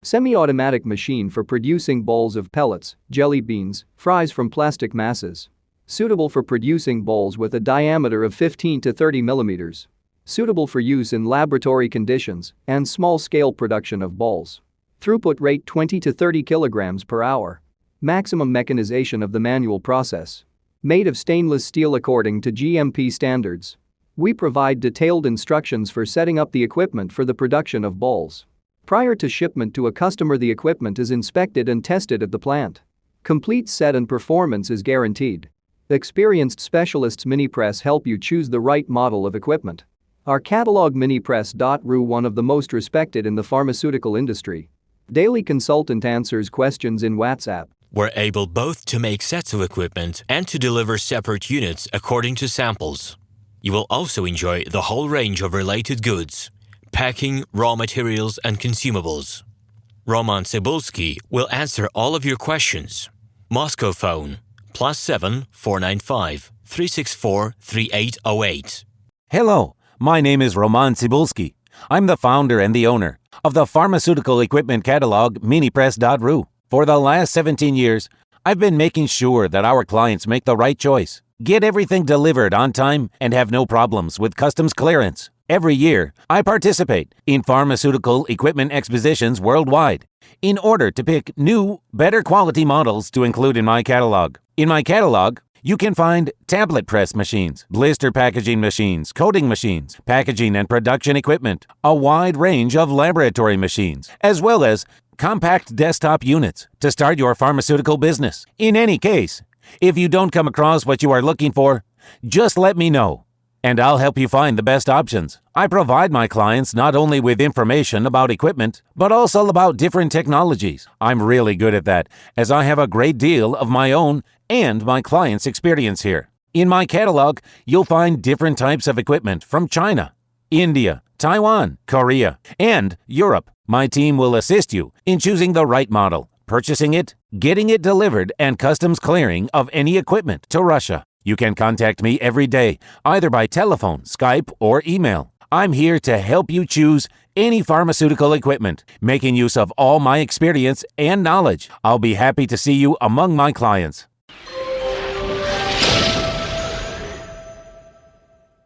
Semi-automatic machine for producing bowls of pellets, jelly beans, fries from plastic masses. Suitable for producing bowls with a diameter of 15 to 30 millimeters. Suitable for use in laboratory conditions and small-scale production of bowls. Throughput rate 20 to 30 kilograms per hour. Maximum mechanization of the manual process. Made of stainless steel according to GMP standards. We provide detailed instructions for setting up the equipment for the production of bowls. Prior to shipment to a customer, the equipment is inspected and tested at the plant. Complete set and performance is guaranteed. Experienced specialists Minipress help you choose the right model of equipment. Our catalog Minipress.ru, one of the most respected in the pharmaceutical industry. Daily consultant answers questions in WhatsApp. We're able both to make sets of equipment and to deliver separate units according to samples. You will also enjoy the whole range of related goods, packing, raw materials and consumables. RomanTsibulsky will answer all of your questions. Moscow phone +7 495 364 3808. Hello, my name is RomanTsibulsky. I'm the founder and the owner of the pharmaceutical equipment catalog Minipress.ru. For the last 17 years, I've been making sure that our clients make the right choice, get everything delivered on time, and have no problems with customs clearance. Every year, I participate in pharmaceutical equipment expositions worldwide in order to pick new, better quality models to include in my catalog. In my catalog, you can find tablet press machines, blister packaging machines, coating machines, packaging and production equipment, a wide range of laboratory machines, as well as compact desktop units to start your pharmaceutical business. In any case, if you don't come across what you are looking for, just let me know, and I'll help you find the best options. I provide my clients not only with information about equipment, but also about different technologies. I'm really good at that, as I have a great deal of my own and my clients' experience here. In my catalog, you'll find different types of equipment from China, India, Taiwan, Korea, and Europe. My team will assist you in choosing the right model, purchasing it, getting it delivered, and customs clearing of any equipment to Russia. You can contact me every day, either by telephone, Skype, or email. I'm here to help you choose any pharmaceutical equipment, making use of all my experience and knowledge. I'll be happy to see you among my clients.